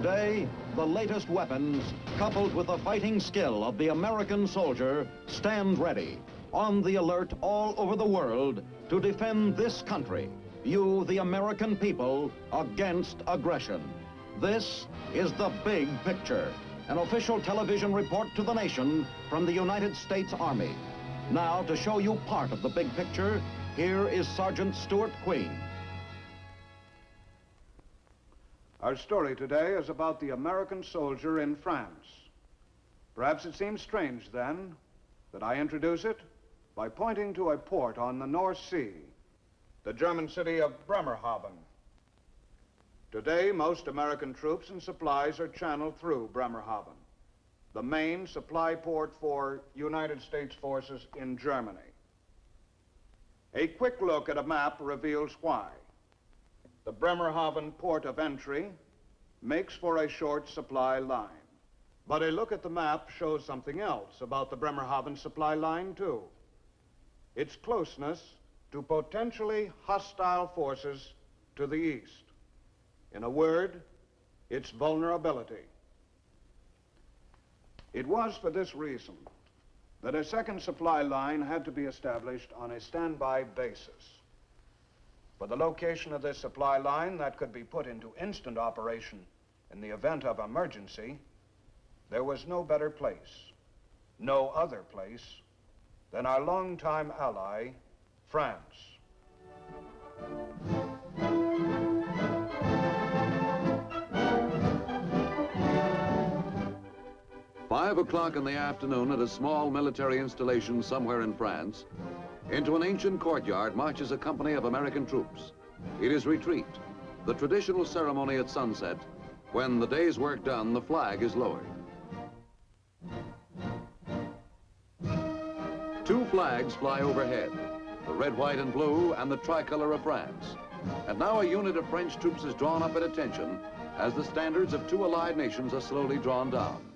Today, the latest weapons, coupled with the fighting skill of the American soldier, stand ready, on the alert all over the world to defend this country, you, the American people, against aggression. This is The Big Picture, an official television report to the nation from the United States Army. Now, to show you part of the big picture, here is Sergeant Stuart Queen. Our story today is about the American soldier in France. Perhaps it seems strange, then, that I introduce it by pointing to a port on the North Sea, the German city of Bremerhaven. Today, most American troops and supplies are channeled through Bremerhaven, the main supply port for United States forces in Germany. A quick look at a map reveals why. The Bremerhaven port of entry makes for a short supply line. But a look at the map shows something else about the Bremerhaven supply line, too. Its closeness to potentially hostile forces to the east. In a word, its vulnerability. It was for this reason that a second supply line had to be established on a standby basis. For the location of this supply line that could be put into instant operation in the event of emergency, there was no better place, no other place, than our longtime ally, France. Five o'clock in the afternoon at a small military installation somewhere in France, into an ancient courtyard marches a company of American troops. It is retreat, the traditional ceremony at sunset, when the day's work done, the flag is lowered. Two flags fly overhead, the red, white, and blue, and the tricolor of France. And now a unit of French troops is drawn up at attention as the standards of two allied nations are slowly drawn down.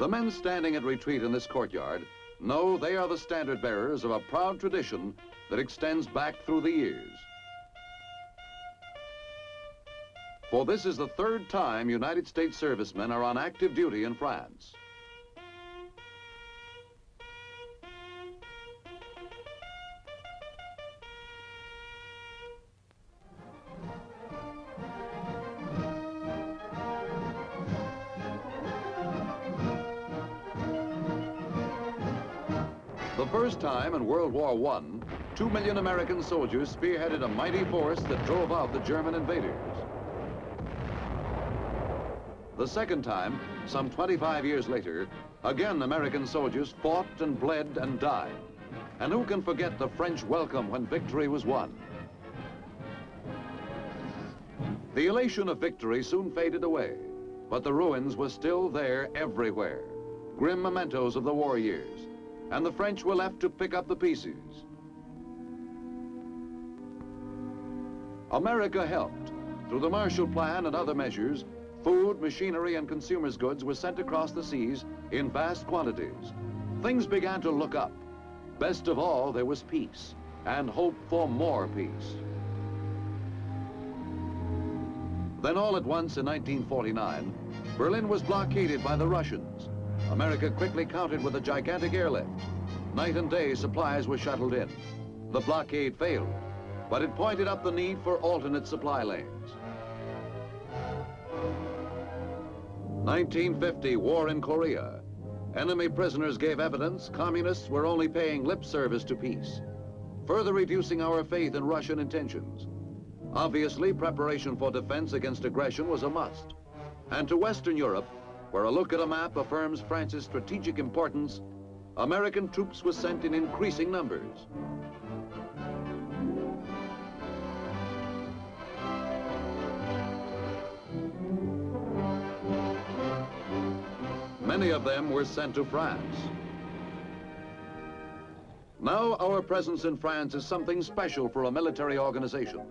The men standing at retreat in this courtyard know they are the standard bearers of a proud tradition that extends back through the years. For this is the third time United States servicemen are on active duty in France. The first time in World War I, 2 million American soldiers spearheaded a mighty force that drove out the German invaders. The second time, some 25 years later, again American soldiers fought and bled and died. And who can forget the French welcome when victory was won? The elation of victory soon faded away, but the ruins were still there everywhere, grim mementos of the war years. And the French were left to pick up the pieces. America helped. Through the Marshall Plan and other measures, food, machinery, and consumers' goods were sent across the seas in vast quantities. Things began to look up. Best of all, there was peace, and hope for more peace. Then all at once in 1949, Berlin was blockaded by the Russians. America quickly countered with a gigantic airlift. Night and day, supplies were shuttled in. The blockade failed, but it pointed up the need for alternate supply lanes. 1950, war in Korea. Enemy prisoners gave evidence communists were only paying lip service to peace, further reducing our faith in Russian intentions. Obviously, preparation for defense against aggression was a must. And to Western Europe, where a look at a map affirms France's strategic importance, American troops were sent in increasing numbers. Many of them were sent to France. Now our presence in France is something special for a military organization,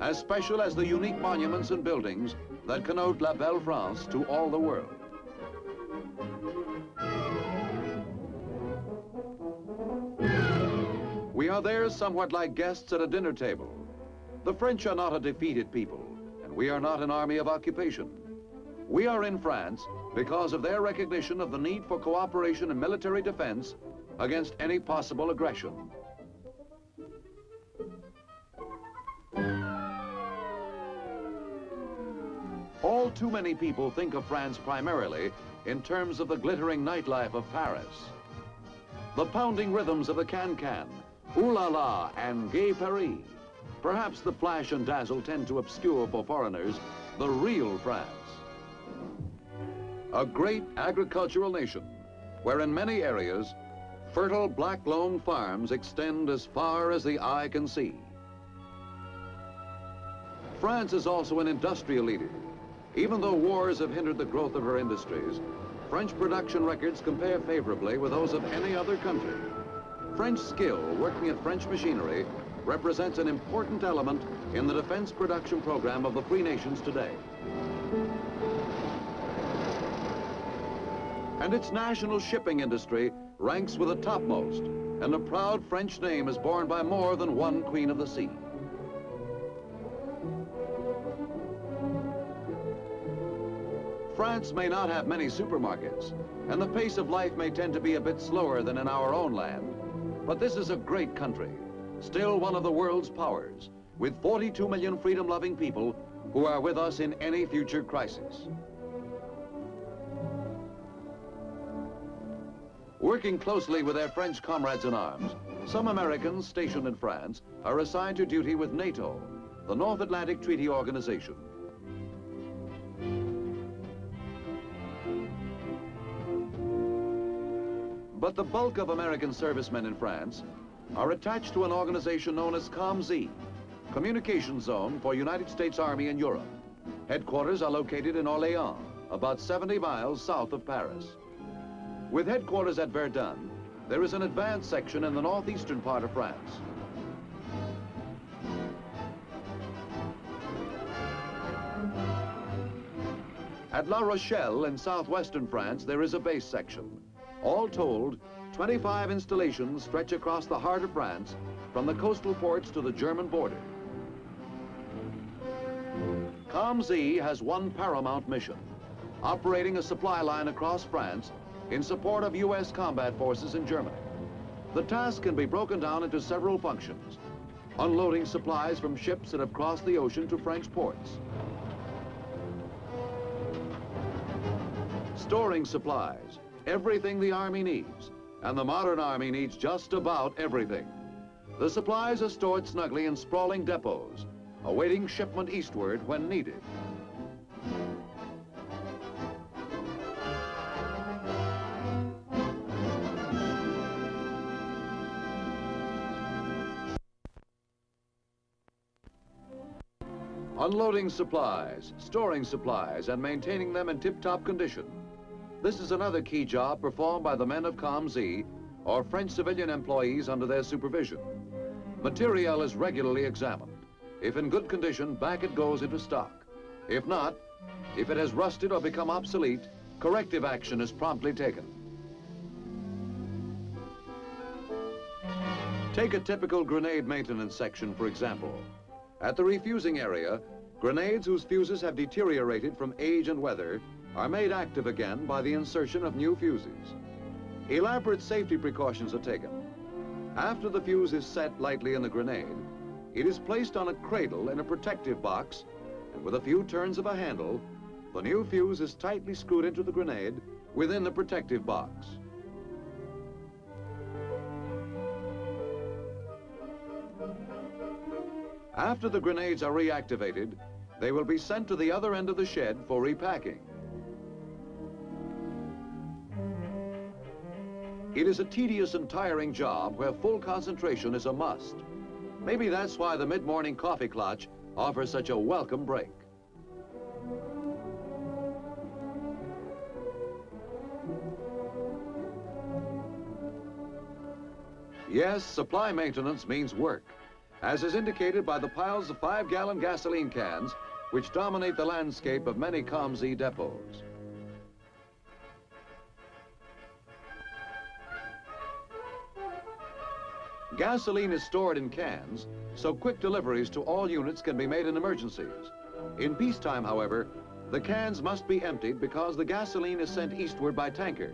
as special as the unique monuments and buildings that connote La Belle France to all the world. We are there somewhat like guests at a dinner table. The French are not a defeated people, and we are not an army of occupation. We are in France because of their recognition of the need for cooperation in military defense against any possible aggression. All too many people think of France primarily in terms of the glittering nightlife of Paris. The pounding rhythms of the can-can, ooh la la, and Gay Paris. Perhaps the flash and dazzle tend to obscure for foreigners the real France. A great agricultural nation, where in many areas, fertile black loam farms extend as far as the eye can see. France is also an industrial leader. Even though wars have hindered the growth of her industries, French production records compare favorably with those of any other country. French skill working at French machinery represents an important element in the defense production program of the free nations today. And its national shipping industry ranks with the topmost, and a proud French name is borne by more than one Queen of the Sea. France may not have many supermarkets, and the pace of life may tend to be a bit slower than in our own land. But this is a great country, still one of the world's powers, with 42 million freedom-loving people who are with us in any future crisis. Working closely with their French comrades in arms, some Americans stationed in France are assigned to duty with NATO, the North Atlantic Treaty Organization. But the bulk of American servicemen in France are attached to an organization known as COMZ, Communication Zone for United States Army in Europe. Headquarters are located in Orléans, about 70 miles south of Paris. With headquarters at Verdun, there is an advanced section in the northeastern part of France. At La Rochelle in southwestern France, there is a base section. All told, 25 installations stretch across the heart of France from the coastal ports to the German border. COMZ has one paramount mission, operating a supply line across France in support of U.S. combat forces in Germany. The task can be broken down into several functions: unloading supplies from ships that have crossed the ocean to French ports, storing supplies, everything the Army needs, and the modern Army needs just about everything. The supplies are stored snugly in sprawling depots, awaiting shipment eastward when needed. Unloading supplies, storing supplies, and maintaining them in tip-top condition. This is another key job performed by the men of COMZ, or French civilian employees under their supervision. Materiel is regularly examined. If in good condition, back it goes into stock. If not, if it has rusted or become obsolete, corrective action is promptly taken. Take a typical grenade maintenance section, for example. At the refusing area, grenades whose fuses have deteriorated from age and weather are made active again by the insertion of new fuses. Elaborate safety precautions are taken. After the fuse is set lightly in the grenade, it is placed on a cradle in a protective box, and with a few turns of a handle, the new fuse is tightly screwed into the grenade within the protective box. After the grenades are reactivated, they will be sent to the other end of the shed for repacking. It is a tedious and tiring job where full concentration is a must. Maybe that's why the mid-morning coffee clutch offers such a welcome break. Yes, supply maintenance means work, as is indicated by the piles of 5-gallon gasoline cans which dominate the landscape of many COMZ depots. Gasoline is stored in cans, so quick deliveries to all units can be made in emergencies. In peacetime, however, the cans must be emptied because the gasoline is sent eastward by tanker.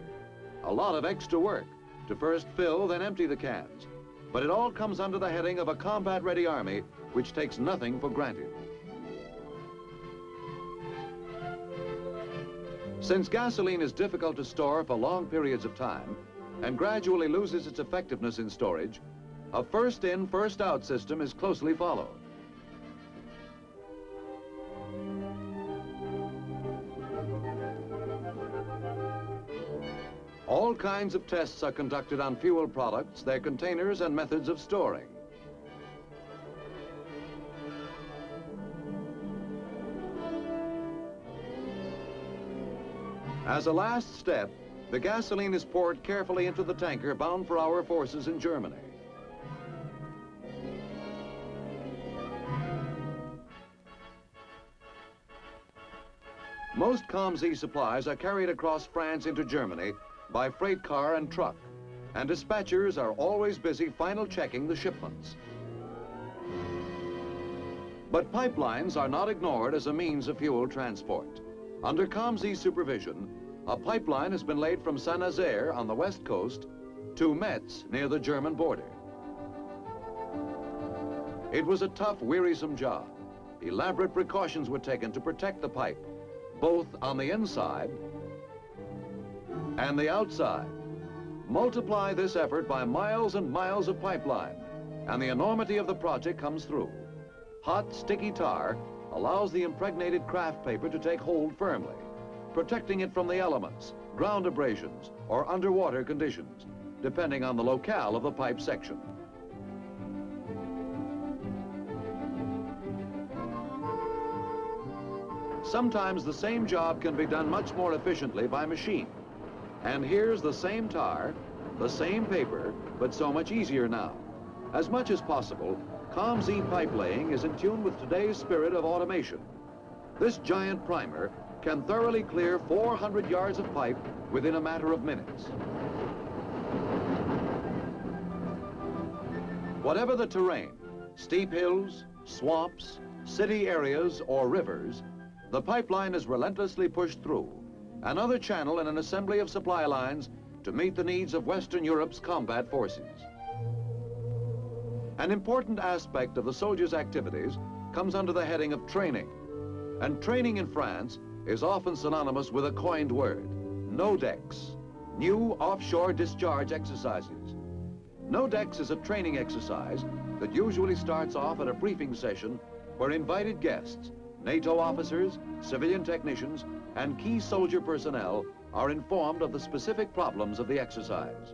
A lot of extra work to first fill, then empty the cans. But it all comes under the heading of a combat-ready army, which takes nothing for granted. Since gasoline is difficult to store for long periods of time and gradually loses its effectiveness in storage, a first-in, first-out system is closely followed. All kinds of tests are conducted on fuel products, their containers, and methods of storing. As a last step, the gasoline is poured carefully into the tanker bound for our forces in Germany. Most COMZ supplies are carried across France into Germany by freight car and truck, and dispatchers are always busy final checking the shipments. But pipelines are not ignored as a means of fuel transport. Under COMZ supervision, a pipeline has been laid from Saint-Nazaire on the west coast to Metz near the German border. It was a tough, wearisome job. Elaborate precautions were taken to protect the pipe, both on the inside and the outside. Multiply this effort by miles and miles of pipeline, and the enormity of the project comes through. Hot, sticky tar allows the impregnated craft paper to take hold firmly, protecting it from the elements, ground abrasions, or underwater conditions, depending on the locale of the pipe section. Sometimes the same job can be done much more efficiently by machine. And here's the same tar, the same paper, but so much easier now. As much as possible, COMZ pipe laying is in tune with today's spirit of automation. This giant primer can thoroughly clear 400 yards of pipe within a matter of minutes. Whatever the terrain, steep hills, swamps, city areas, or rivers, the pipeline is relentlessly pushed through, another channel in an assembly of supply lines to meet the needs of Western Europe's combat forces. An important aspect of the soldiers' activities comes under the heading of training. And training in France is often synonymous with a coined word, NODEX, New Offshore Discharge Exercises. NODEX is a training exercise that usually starts off at a briefing session where invited guests, NATO officers, civilian technicians, and key soldier personnel are informed of the specific problems of the exercise.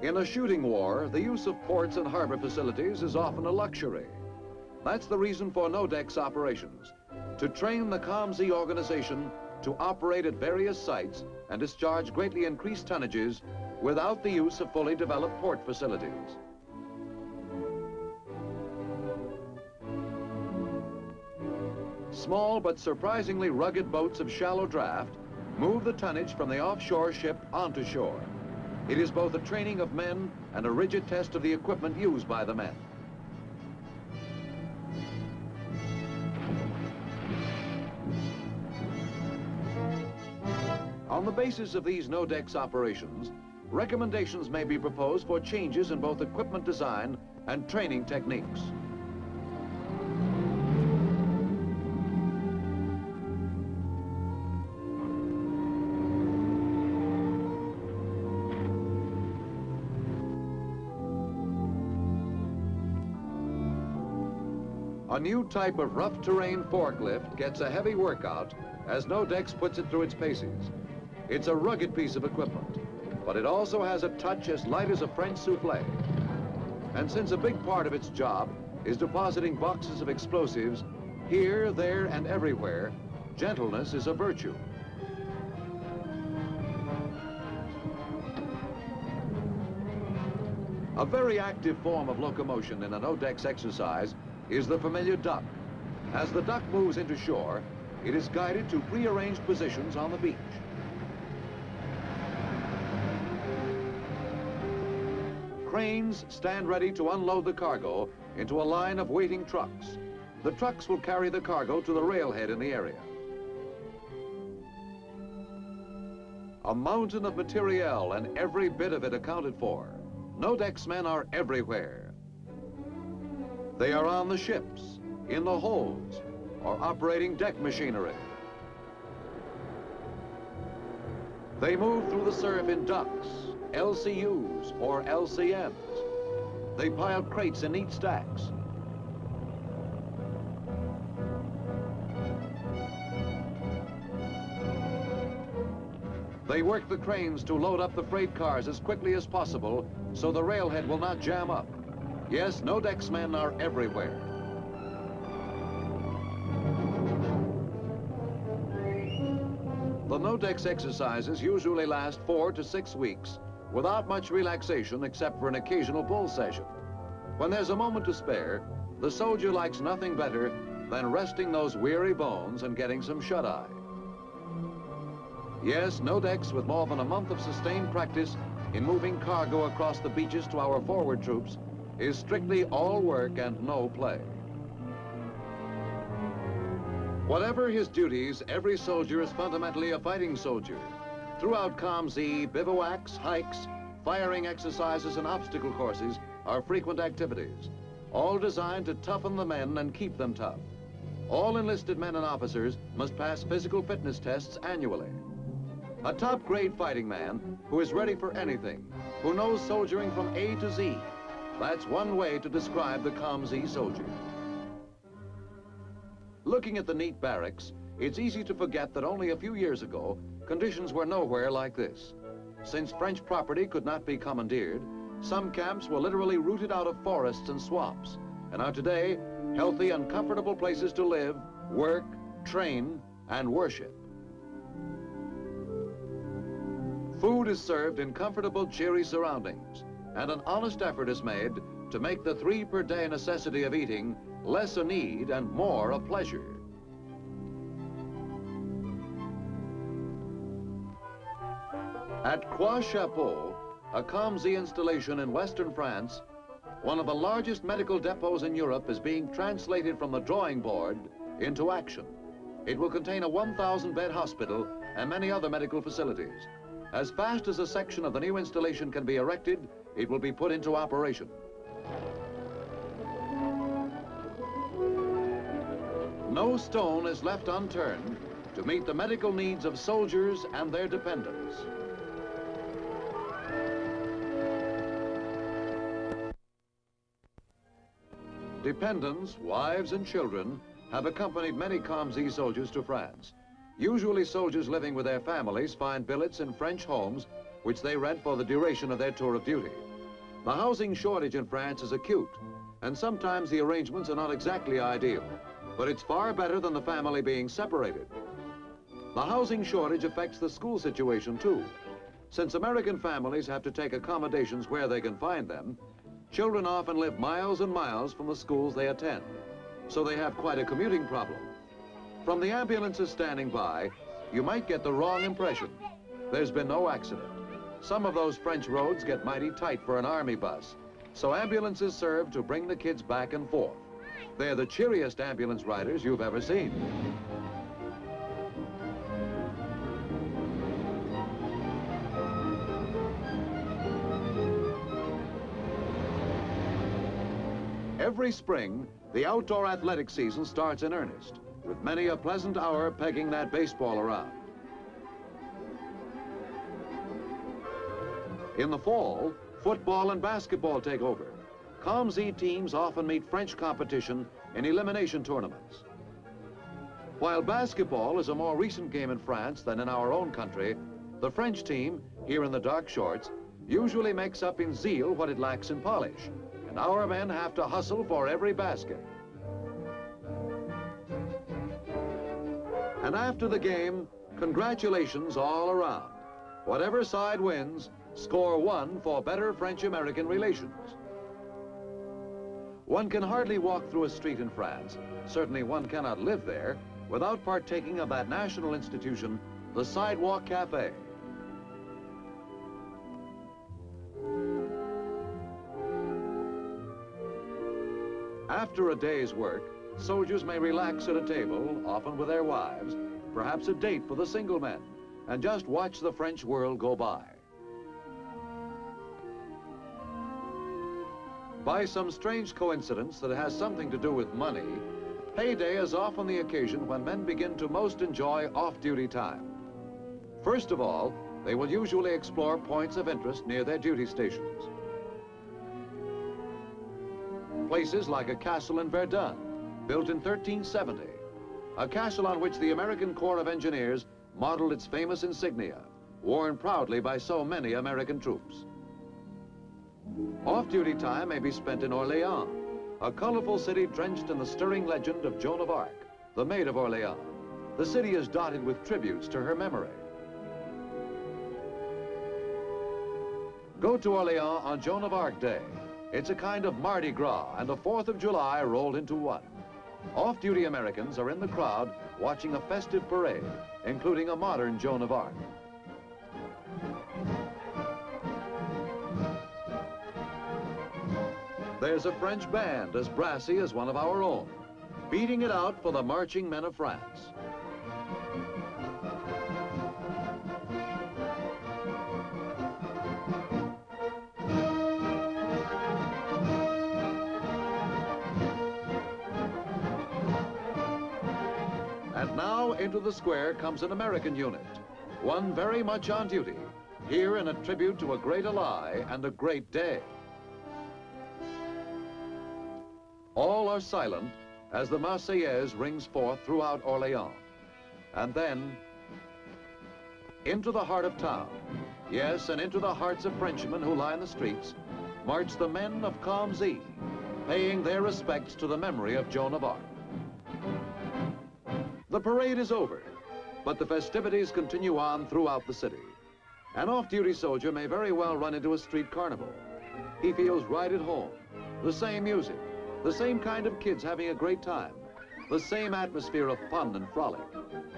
In a shooting war, the use of ports and harbor facilities is often a luxury. That's the reason for NODEX operations, to train the COMZ organization to operate at various sites and discharge greatly increased tonnages without the use of fully developed port facilities. Small but surprisingly rugged boats of shallow draft move the tonnage from the offshore ship onto shore. It is both a training of men and a rigid test of the equipment used by the men. On the basis of these NODEX operations, recommendations may be proposed for changes in both equipment design and training techniques. A new type of rough terrain forklift gets a heavy workout as NODEX puts it through its paces. It's a rugged piece of equipment, but it also has a touch as light as a French souffle. And since a big part of its job is depositing boxes of explosives here, there, and everywhere, gentleness is a virtue. A very active form of locomotion in a NODEX exercise is the familiar duck. As the duck moves into shore, it is guided to prearranged positions on the beach. cranes stand ready to unload the cargo into a line of waiting trucks. The trucks will carry the cargo to the railhead in the area. A mountain of materiel and every bit of it accounted for. Nodex men are everywhere. They are on the ships, in the holds, or operating deck machinery. They move through the surf in ducks, LCUs, or LCMs. They pile crates in neat stacks. They work the cranes to load up the freight cars as quickly as possible so the railhead will not jam up. Yes, Nodex men are everywhere. The Nodex exercises usually last 4 to 6 weeks without much relaxation except for an occasional bull session. When there's a moment to spare, the soldier likes nothing better than resting those weary bones and getting some shut-eye. Yes, Nodex, with more than a month of sustained practice in moving cargo across the beaches to our forward troops, is strictly all work and no play. Whatever his duties, every soldier is fundamentally a fighting soldier. Throughout COMZ, bivouacs, hikes, firing exercises, and obstacle courses are frequent activities, all designed to toughen the men and keep them tough. All enlisted men and officers must pass physical fitness tests annually. A top-grade fighting man who is ready for anything, who knows soldiering from A to Z. That's one way to describe the COMZ soldier. Looking at the neat barracks, it's easy to forget that only a few years ago, conditions were nowhere like this. Since French property could not be commandeered, some camps were literally rooted out of forests and swamps, and are today healthy and comfortable places to live, work, train, and worship. Food is served in comfortable, cheery surroundings, and an honest effort is made to make the 3 per day necessity of eating less a need and more a pleasure. At Croix Chapeau, a COMZ installation in western France, one of the largest medical depots in Europe is being translated from the drawing board into action. It will contain a 1,000-bed hospital and many other medical facilities. As fast as a section of the new installation can be erected, it will be put into operation. No stone is left unturned to meet the medical needs of soldiers and their dependents. Dependents, wives and children have accompanied many COMZ soldiers to France. Usually soldiers living with their families find billets in French homes which they rent for the duration of their tour of duty. The housing shortage in France is acute, and sometimes the arrangements are not exactly ideal, but it's far better than the family being separated. The housing shortage affects the school situation too. Since American families have to take accommodations where they can find them, children often live miles and miles from the schools they attend, so they have quite a commuting problem. From the ambulances standing by, you might get the wrong impression. There's been no accident. Some of those French roads get mighty tight for an army bus, so ambulances serve to bring the kids back and forth. They're the cheeriest ambulance riders you've ever seen. Every spring, the outdoor athletic season starts in earnest, with many a pleasant hour pegging that baseball around. In the fall, football and basketball take over. COMZ teams often meet French competition in elimination tournaments. While basketball is a more recent game in France than in our own country, the French team, here in the dark shorts, usually makes up in zeal what it lacks in polish, and our men have to hustle for every basket. And after the game, congratulations all around. Whatever side wins, score 1 for better French-American relations. One can hardly walk through a street in France, certainly one cannot live there, without partaking of that national institution, the Sidewalk Cafe. After a day's work, soldiers may relax at a table, often with their wives, perhaps a date for the single men, and just watch the French world go by. By some strange coincidence that has something to do with money, payday is often the occasion when men begin to most enjoy off-duty time. First of all, they will usually explore points of interest near their duty stations. Places like a castle in Verdun, built in 1370, a castle on which the American Corps of Engineers modeled its famous insignia, worn proudly by so many American troops. Off-duty time may be spent in Orléans, a colorful city drenched in the stirring legend of Joan of Arc, the Maid of Orléans. The city is dotted with tributes to her memory. Go to Orléans on Joan of Arc Day. It's a kind of Mardi Gras and the 4th of July rolled into one. Off-duty Americans are in the crowd watching a festive parade, including a modern Joan of Arc. There's a French band as brassy as one of our own, beating it out for the marching men of France. And now into the square comes an American unit, one very much on duty, here in a tribute to a great ally and a great day. All are silent as the Marseillaise rings forth throughout Orléans. And then, into the heart of town, yes, and into the hearts of Frenchmen who line the streets, march the men of Comzy, paying their respects to the memory of Joan of Arc. The parade is over, but the festivities continue on throughout the city. An off-duty soldier may very well run into a street carnival. He feels right at home, the same music, the same kind of kids having a great time, the same atmosphere of fun and frolic,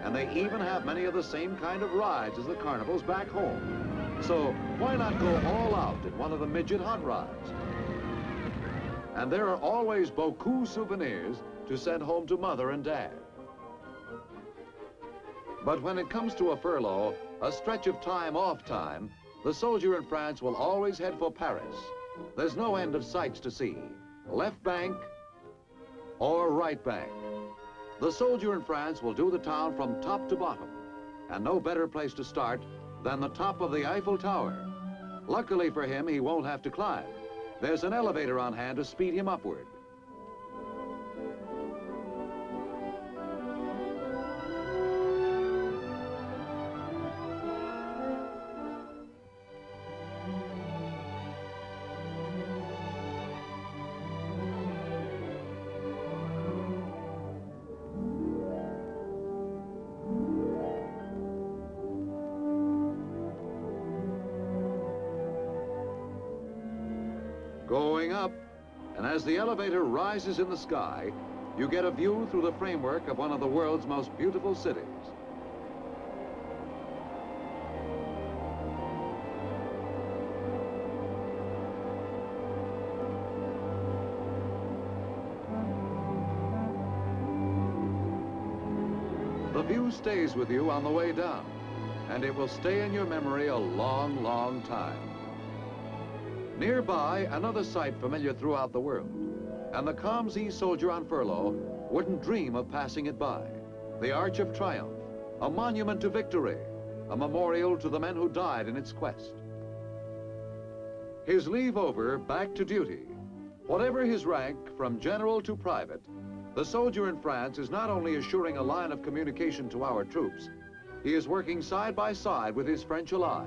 and they even have many of the same kind of rides as the carnivals back home. So why not go all out in one of the midget hot rides? And there are always beaucoup souvenirs to send home to mother and dad. But when it comes to a furlough, a stretch of time off time, the soldier in France will always head for Paris. There's no end of sights to see. Left bank or right bank. The soldier in France will do the town from top to bottom, and no better place to start than the top of the Eiffel Tower. Luckily for him, he won't have to climb. There's an elevator on hand to speed him upward. Going up, and as the elevator rises in the sky, you get a view through the framework of one of the world's most beautiful cities. The view stays with you on the way down, and it will stay in your memory a long, long time. Nearby, another sight familiar throughout the world, and the Comzy soldier on furlough wouldn't dream of passing it by. The Arch of Triumph, a monument to victory, a memorial to the men who died in its quest. His leave over, back to duty. Whatever his rank, from general to private, the soldier in France is not only assuring a line of communication to our troops, he is working side by side with his French ally.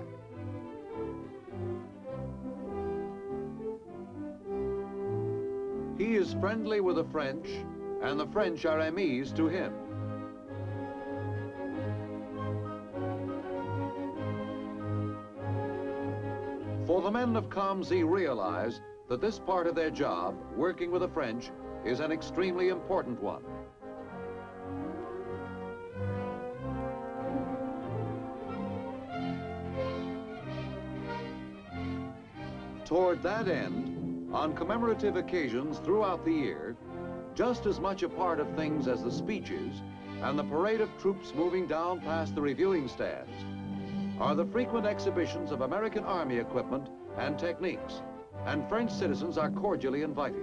He is friendly with the French, and the French are enemies to him. For the men of Comzy realize that this part of their job, working with the French, is an extremely important one. Toward that end, on commemorative occasions throughout the year, just as much a part of things as the speeches and the parade of troops moving down past the reviewing stands are the frequent exhibitions of American Army equipment and techniques, and French citizens are cordially invited.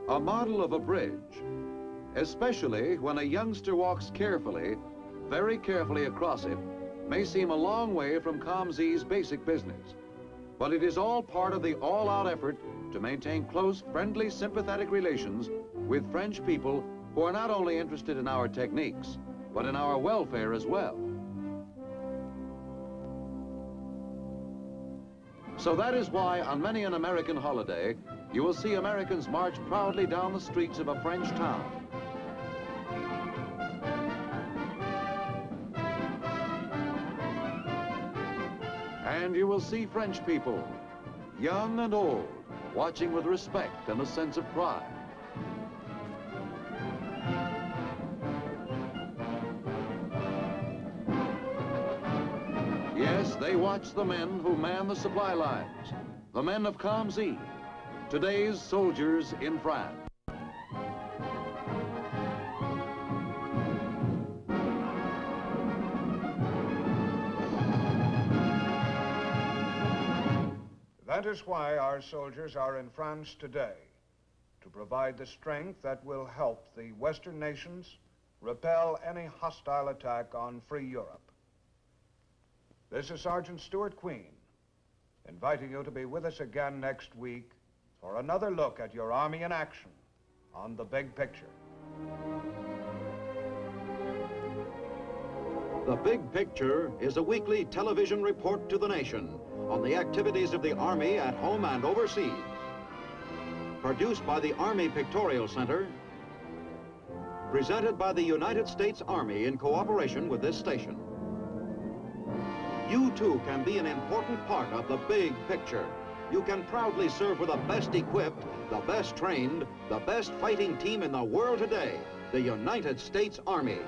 A model of a bridge, especially when a youngster walks carefully, very carefully across it, may seem a long way from COMZ's basic business, but it is all part of the all-out effort to maintain close, friendly, sympathetic relations with French people who are not only interested in our techniques, but in our welfare as well. So that is why on many an American holiday, you will see Americans march proudly down the streets of a French town. And you will see French people, young and old, watching with respect and a sense of pride. Yes, they watch the men who man the supply lines, the men of COMZ, today's soldiers in France. That is why our soldiers are in France today, to provide the strength that will help the Western nations repel any hostile attack on free Europe. This is Sergeant Stuart Queen, inviting you to be with us again next week for another look at your Army in action on The Big Picture. The Big Picture is a weekly television report to the nation on the activities of the Army at home and overseas. Produced by the Army Pictorial Center, presented by the United States Army in cooperation with this station. You too can be an important part of the big picture. You can proudly serve with the best equipped, the best trained, the best fighting team in the world today, the United States Army.